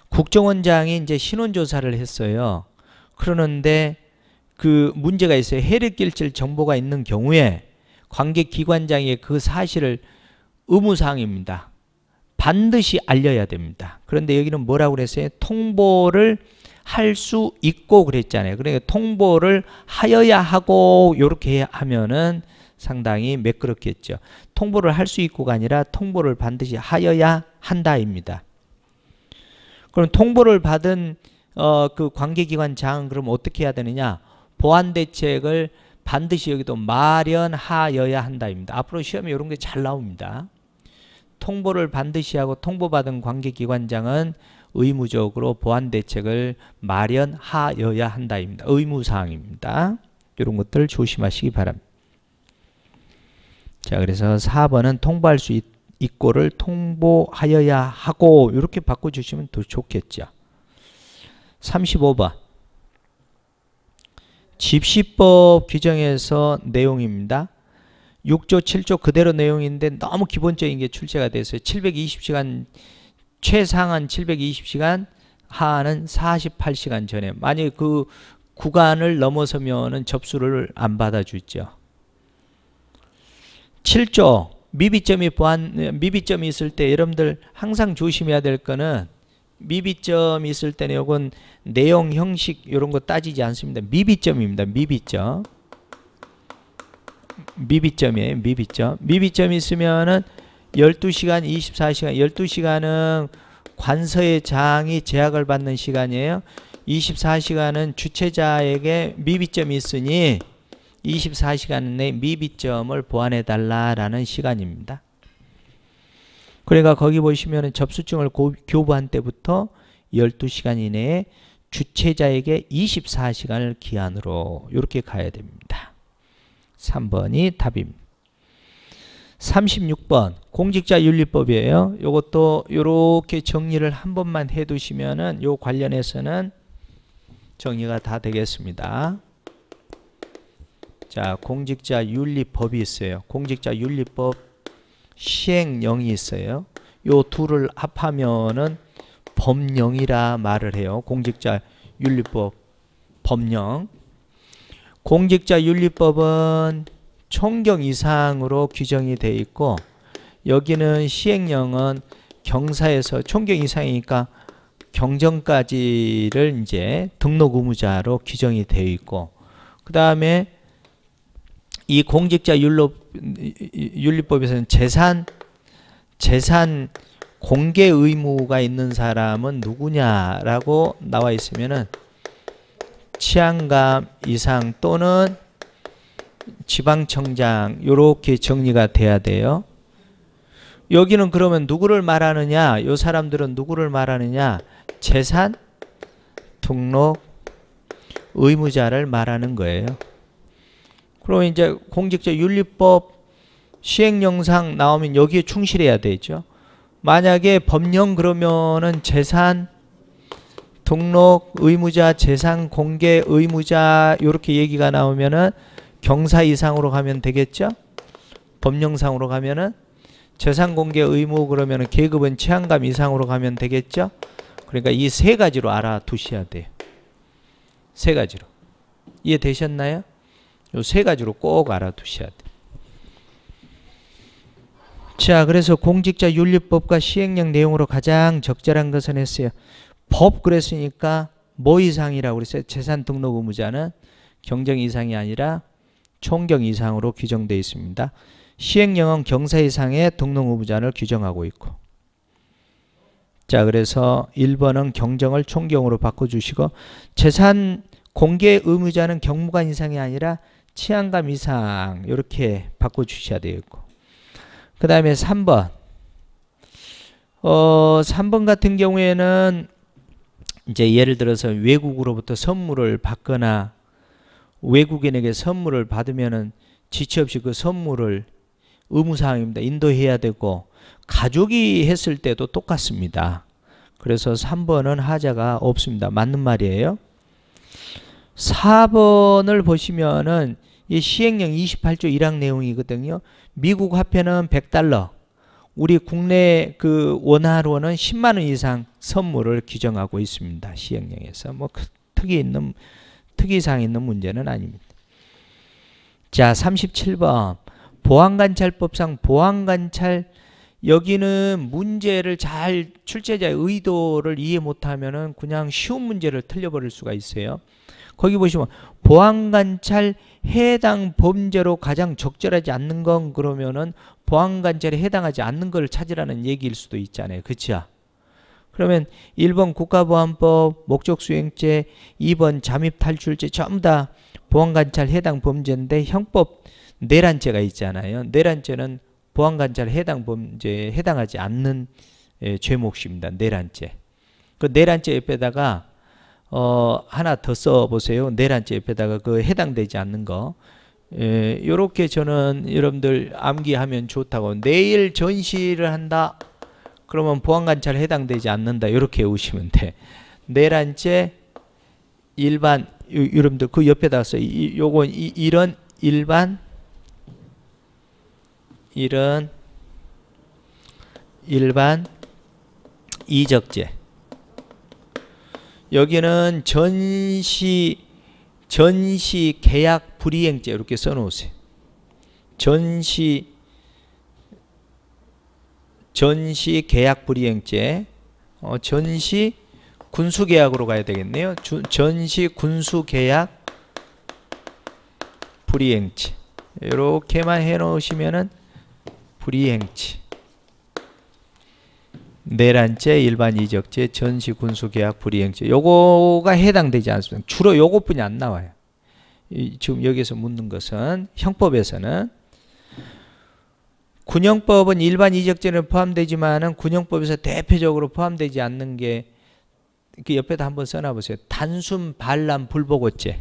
국정원장이 이제 신원조사를 했어요. 그러는데 그 문제가 있어요. 해력길질 정보가 있는 경우에 관계기관장이 그 사실을 의무사항입니다. 반드시 알려야 됩니다. 그런데 여기는 뭐라고 그랬어요? 통보를 할 수 있고 그랬잖아요. 그러니까 통보를 하여야 하고 이렇게 하면은 상당히 매끄럽겠죠. 통보를 할 수 있고가 아니라 통보를 반드시 하여야 한다입니다. 그럼 통보를 받은 그 관계기관장은 그럼 어떻게 해야 되느냐? 보안 대책을 반드시 여기도 마련하여야 한다입니다. 앞으로 시험에 이런 게 잘 나옵니다. 통보를 반드시 하고 통보받은 관계기관장은 의무적으로 보안 대책을 마련하여야 한다입니다. 의무사항입니다. 이런 것들 조심하시기 바랍니다. 자, 그래서 4번은 통보할 수 있고를 통보하여야 하고 이렇게 바꿔주시면 더 좋겠죠. 35번. 집시법 규정에서 내용입니다. 6조 7조 그대로 내용인데 너무 기본적인 게 출제가 됐어요. 720시간 최상한 720시간 하한은 48시간 전에 만약에 그 구간을 넘어서면은 접수를 안 받아주죠. 7조 미비점이 있을 때 여러분들 항상 조심해야 될 거는 미비점이 있을 때는 요건 내용 형식 이런 거 따지지 않습니다. 미비점입니다. 미비점. 미비점이에요. 미비점. 미비점이 있으면은 12시간, 24시간. 12시간은 관서의 장이 제약을 받는 시간이에요. 24시간은 주최자에게 미비점이 있으니 24시간 내 미비점을 보완해 달라라는 시간입니다. 그러니까 거기 보시면은 접수증을 교부한 때부터 12시간 이내에 주최자에게 24시간을 기한으로 이렇게 가야 됩니다. 3번이 답입니다. 36번 공직자윤리법이에요. 이것도 이렇게 정리를 한 번만 해 두시면은 요 관련해서는 정리가 다 되겠습니다. 자, 공직자윤리법이 있어요. 공직자윤리법 시행령이 있어요. 요 둘을 합하면은 법령이라 말을 해요. 공직자윤리법 법령. 공직자윤리법은 총경 이상으로 규정이 되어 있고 여기는 시행령은 경사에서 총경 이상이니까 경정까지를 이제 등록 의무자로 규정이 되어 있고 그 다음에 이 공직자윤리법에서는 재산 공개 의무가 있는 사람은 누구냐라고 나와 있으면은 치안감 이상 또는 지방청장 이렇게 정리가 돼야 돼요. 여기는 그러면 누구를 말하느냐? 이 사람들은 누구를 말하느냐? 재산 등록 의무자를 말하는 거예요. 그럼 이제 공직자윤리법 시행령상 나오면 여기에 충실해야 되죠. 만약에 법령 그러면은 재산 등록 의무자, 재산 공개 의무자 이렇게 얘기가 나오면은 경사 이상으로 가면 되겠죠? 법령상으로 가면은 재산 공개 의무 그러면은 계급은 취향감 이상으로 가면 되겠죠? 그러니까 이 세 가지로 알아두셔야 돼요. 세 가지로. 이해되셨나요? 이 세 가지로 꼭 알아두셔야 돼요. 자, 그래서 공직자윤리법과 시행령 내용으로 가장 적절한 것은 했어요. 법 그랬으니까 뭐 이상이라고 그랬어요? 재산 등록 의무자는 경정 이상이 아니라 총경 이상으로 규정되어 있습니다. 시행령은 경사 이상의 등록 의무자를 규정하고 있고. 자, 그래서 1번은 경정을 총경으로 바꿔주시고, 재산 공개 의무자는 경무관 이상이 아니라 치안감 이상 이렇게 바꿔주셔야 되겠고. 그 다음에 3번. 3번 같은 경우에는 이제 예를 들어서 외국으로부터 선물을 받거나 외국인에게 선물을 받으면은 지체 없이 그 선물을 의무사항입니다. 인도해야 되고, 가족이 했을 때도 똑같습니다. 그래서 3번은 하자가 없습니다. 맞는 말이에요. 4번을 보시면은 이 시행령 28조 1항 내용이거든요. 미국 화폐는 $100, 우리 국내 그 원화로는 10만 원 이상 선물을 규정하고 있습니다. 시행령에서. 뭐 특이사항 있는 문제는 아닙니다. 자, 37번. 보안관찰법상 보안관찰, 여기는 문제를 잘 출제자의 의도를 이해 못하면은 그냥 쉬운 문제를 틀려버릴 수가 있어요. 거기 보시면 보안관찰 해당 범죄로 가장 적절하지 않는 건 그러면은 보안관찰에 해당하지 않는 걸 찾으라는 얘기일 수도 있잖아요. 그쵸? 그러면 1번 국가보안법 목적수행죄, 2번 잠입탈출죄 전부 다 보안관찰 해당 범죄인데 형법 내란죄가 있잖아요. 내란죄는 보안관찰 해당 범죄에 해당하지 않는 죄목입니다. 내란죄. 그 내란죄 옆에다가 하나 더 써보세요. 내란죄 옆에다가 그 해당되지 않는 거. 요렇게 저는 여러분들 암기하면 좋다고. 내일 전시를 한다. 그러면 보안관찰 해당되지 않는다. 이렇게 외우시면 돼. 내란죄, 일반, 여러분들 그 옆에다 써. 요건 이런 일반 이적죄. 여기는 전시 계약 불이행죄 이렇게 써놓으세요. 전시 계약 불이행죄. 전시 군수계약으로 가야 되겠네요. 전시 군수계약 불이행죄. 이렇게만 해놓으시면은 불이행죄. 내란죄, 일반 이적죄, 전시 군수계약 불이행죄. 요거가 해당되지 않습니다. 주로 요것뿐이 안 나와요. 지금 여기서 묻는 것은 형법에서는 군형법은 일반 이적죄는 포함되지만은 군형법에서 대표적으로 포함되지 않는 게 그 옆에다 한번 써놔보세요. 단순 반란 불보고죄.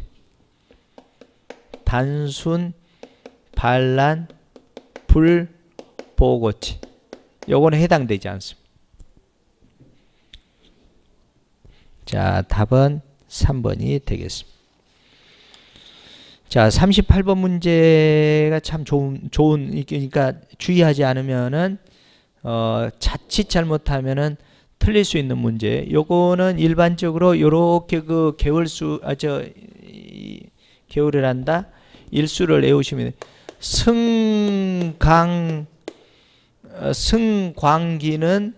단순 반란 불보고죄. 요거는 해당되지 않습니다. 자, 답은 3번이 되겠습니다. 자, 38번 문제가 참 좋은 그러니까 주의하지 않으면은 자칫 잘못하면은 틀릴 수 있는 문제. 요거는 일반적으로 요렇게 그 개월을 한다. 일수를 외우시면 승광기는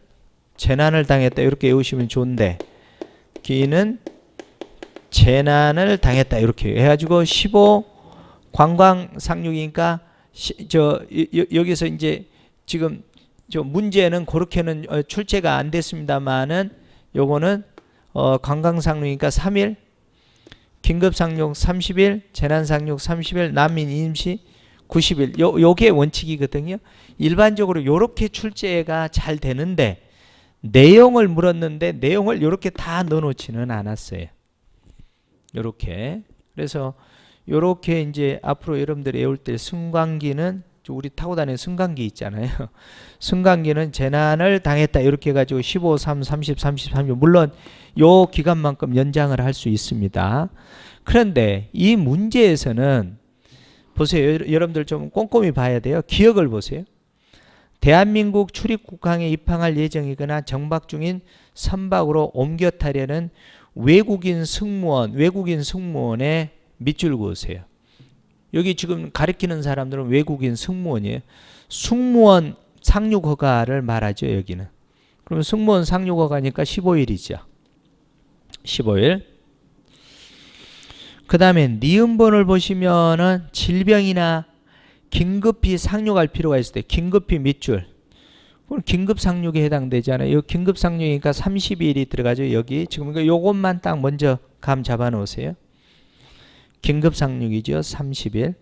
재난을 당했다. 이렇게 외우시면 좋은데, 기는 재난을 당했다. 이렇게 해가지고 15 관광상륙이니까 여기서 이제 지금 문제는 그렇게는 출제가 안 됐습니다만은 요거는 관광상륙이니까 3일, 긴급상륙 30일, 재난상륙 30일, 난민 임시 90일. 요게 원칙이거든요. 일반적으로 요렇게 출제가 잘 되는데 내용을 물었는데 내용을 요렇게 다 넣어놓지는 않았어요. 요렇게. 그래서 요렇게 이제 앞으로 여러분들이 외울 때 승광기는 우리 타고 다니는 승강기 있잖아요. 승강기는 재난을 당했다 이렇게 해가지고 15, 3, 30, 30, 30 물론 요 기간만큼 연장을 할 수 있습니다. 그런데 이 문제에서는 보세요. 여러분들 좀 꼼꼼히 봐야 돼요. 기억을 보세요. 대한민국 출입국항에 입항할 예정이거나 정박 중인 선박으로 옮겨 타려는 외국인 승무원의 밑줄 그으세요. 여기 지금 가리키는 사람들은 외국인 승무원이에요. 승무원 상륙 허가를 말하죠. 여기는. 그러면 승무원 상륙 허가니까 15일이죠. 15일. 그 다음에 니은번을 보시면은 질병이나 긴급히 상륙할 필요가 있을 때 긴급히 밑줄. 그럼 긴급 상륙에 해당되잖아요. 이 긴급 상륙이니까 30일이 들어가죠. 여기 지금 요것만 딱 먼저 감 잡아 놓으세요. 긴급 상륙이죠. 30일.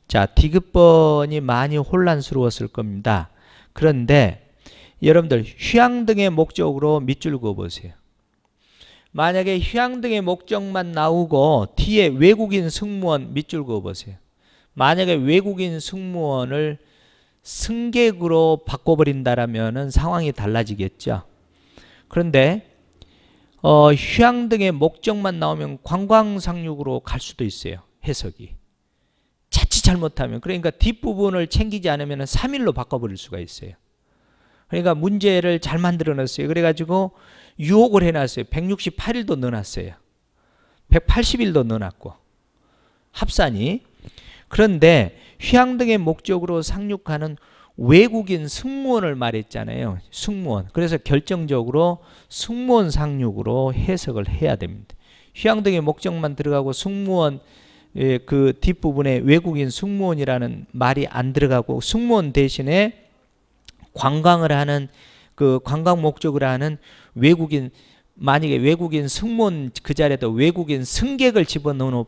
자, 디귿번이 많이 혼란스러웠을 겁니다. 그런데 여러분들 휴양 등의 목적으로 밑줄 그어 보세요. 만약에 휴양 등의 목적만 나오고 뒤에 외국인 승무원 밑줄 그어 보세요. 만약에 외국인 승무원을 승객으로 바꿔버린다라면 상황이 달라지겠죠. 그런데 휴양 등의 목적만 나오면 관광상륙으로 갈 수도 있어요. 해석이. 자칫 잘못하면. 그러니까 뒷부분을 챙기지 않으면 3일로 바꿔버릴 수가 있어요. 그러니까 문제를 잘 만들어놨어요. 그래가지고 유혹을 해놨어요. 168일도 넣어놨어요. 180일도 넣어놨고. 합산이. 그런데 휴양 등의 목적으로 상륙하는 외국인 승무원을 말했잖아요. 승무원. 그래서 결정적으로 승무원 상륙으로 해석을 해야 됩니다. 휴양 등의 목적만 들어가고 승무원 그 뒷부분에 외국인 승무원이라는 말이 안 들어가고 승무원 대신에 관광을 하는 그 관광 목적으로 하는 외국인 만약에 외국인 승무원 그 자리에도 외국인 승객을 집어넣는다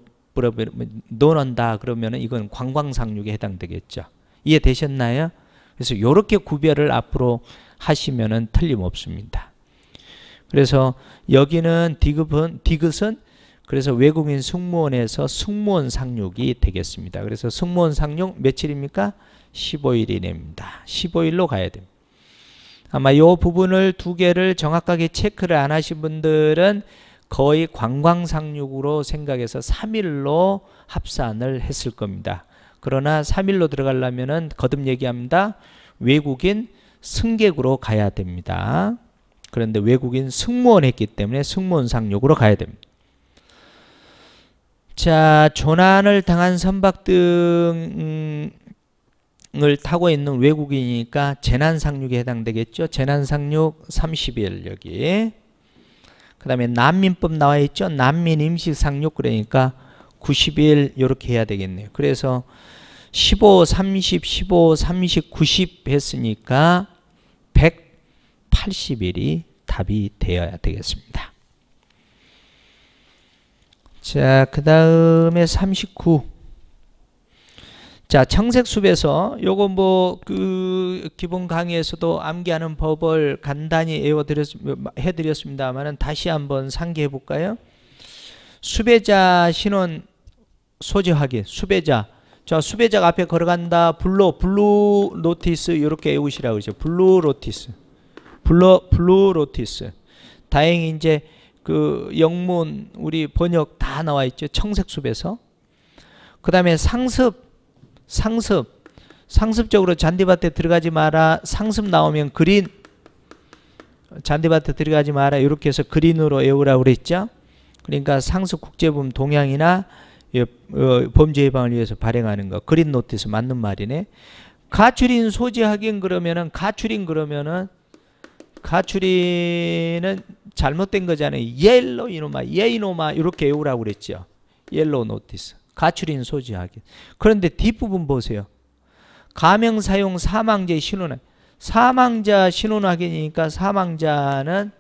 그러면 이건 관광 상륙에 해당되겠죠. 이해되셨나요? 그래서 이렇게 구별을 앞으로 하시면은 틀림없습니다. 그래서 여기는 디귿은 그래서 외국인 승무원에서 승무원 상륙이 되겠습니다. 그래서 승무원 상륙 며칠입니까? 15일이 됩니다. 15일로 가야 됩니다. 아마 이 부분을 두 개를 정확하게 체크를 안 하신 분들은 거의 관광 상륙으로 생각해서 3일로 합산을 했을 겁니다. 그러나 3일로 들어가려면은 거듭 얘기합니다. 외국인 승객으로 가야 됩니다. 그런데 외국인 승무원 했기 때문에 승무원 상륙으로 가야 됩니다. 자, 조난을 당한 선박 등을 타고 있는 외국인이니까 재난 상륙에 해당되겠죠. 재난 상륙 30일 여기. 그 다음에 난민법 나와 있죠. 난민 임시 상륙 그러니까 90일 이렇게 해야 되겠네요. 그래서 15, 30, 15, 30, 90 했으니까 180일이 답이 되어야 되겠습니다. 자, 그 다음에 39. 자, 청색숲에서 요거 뭐 그 기본 강의에서도 암기하는 법을 간단히 해드렸습니다만은 다시 한번 상기해 볼까요? 수배자 신원 소지 확인. 수배자. 자, 수배자가 앞에 걸어간다. 블루 노티스 이렇게 외우시라고 그러죠. 블루 노티스. 다행히 이제 그 영문 우리 번역 다 나와 있죠. 청색숲에서. 그 다음에 상습적으로 잔디밭에 들어가지 마라. 상습 나오면 그린. 잔디밭에 들어가지 마라. 이렇게 해서 그린으로 외우라고 그랬죠. 그러니까 상습 국제범 동향이나 범죄 예방을 위해서 발행하는 거. 그린 노티스 맞는 말이네. 가출인 소지 확인 그러면은 가출인은 잘못된 거잖아요. 옐로 이노마, 예이노마 이렇게 외우라고 그랬죠. 옐로우 노티스. 가출인 소지 확인. 그런데 뒷부분 보세요. 가명 사용 사망자 신원. 사망자 신원 확인이니까 사망자는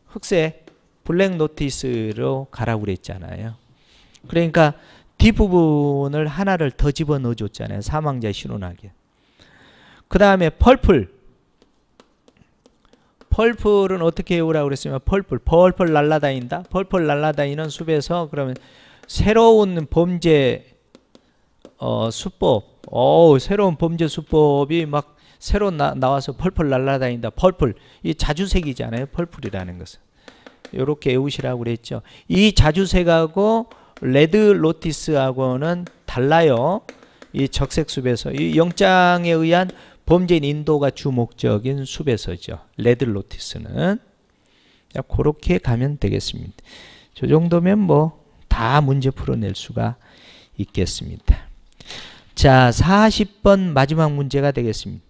흑색 블랙 노티스로 가라고 그랬잖아요. 그러니까 뒷부분을 하나를 더 집어넣어 줬잖아요. 사망자 신원 확인. 그 다음에 펄플은 어떻게 외우라고 그랬으면 펄펄 날라다닌다. 펄펄 날라다니는 숲에서 그러면 새로운 범죄 수법 새로운 범죄 수법이 막 새로 나와서 펄펄 날아다닌다. 펄펄. 이 자주색이잖아요. 펄펄이라는 것은. 이렇게 외우시라고 그랬죠. 이 자주색하고 레드 노티스하고는 달라요. 이 적색 수배서. 이 영장에 의한 범죄인 인도가 주 목적인 수배서죠. 레드 노티스는. 그렇게 가면 되겠습니다. 저 정도면 뭐 다 문제 풀어낼 수가 있겠습니다. 자, 40번 마지막 문제가 되겠습니다.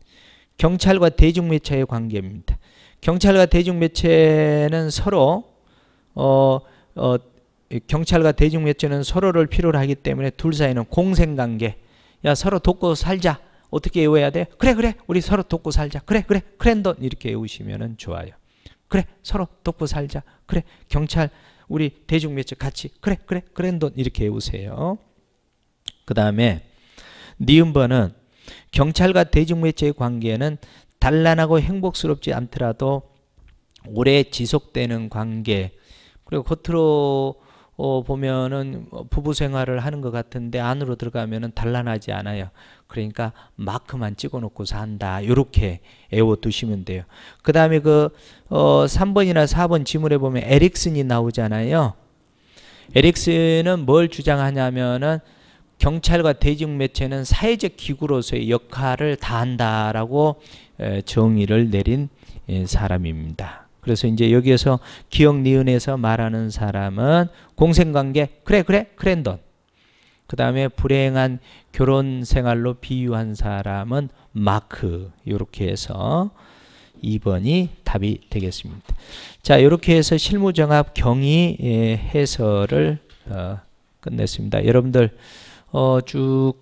경찰과 대중매체의 관계입니다. 경찰과 대중매체는 서로 경찰과 대중매체는 서로를 필요로 하기 때문에 둘 사이는 공생관계. 야, 서로 돕고 살자. 어떻게 외워야 돼? 그래 우리 서로 돕고 살자. 그래 크랜돈 이렇게 외우시면 좋아요. 그래 서로 돕고 살자. 그래 경찰 우리 대중매체 같이 그래 크랜돈 이렇게 외우세요. 그 다음에 니은번은 경찰과 대중매체의 관계는 단란하고 행복스럽지 않더라도 오래 지속되는 관계. 그리고 겉으로 보면은 부부 생활을 하는 것 같은데 안으로 들어가면은 단란하지 않아요. 그러니까 마크만 찍어놓고 산다. 이렇게 외워두시면 돼요. 그 다음에 3번이나 4번 지문에 보면 에릭슨이 나오잖아요. 에릭슨은 뭘 주장하냐면은 경찰과 대중매체는 사회적 기구로서의 역할을 다한다라고 정의를 내린 사람입니다. 그래서 이제 여기에서 기억 니은에서 말하는 사람은 공생관계 그래 크랜돈. 그 다음에 불행한 결혼 생활로 비유한 사람은 마크. 이렇게 해서 2번이 답이 되겠습니다. 자, 이렇게 해서 실무정합 경위 해설을 끝냈습니다. 여러분들 쭉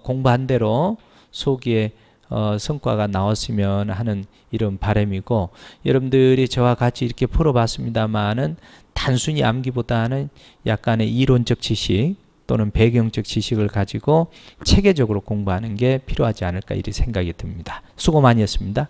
공부한 대로 소기에 성과가 나왔으면 하는 이런 바람이고, 여러분들이 저와 같이 이렇게 풀어봤습니다만은 단순히 암기보다는 약간의 이론적 지식 또는 배경적 지식을 가지고 체계적으로 공부하는 게 필요하지 않을까 이렇게 생각이 듭니다. 수고 많이 했습니다.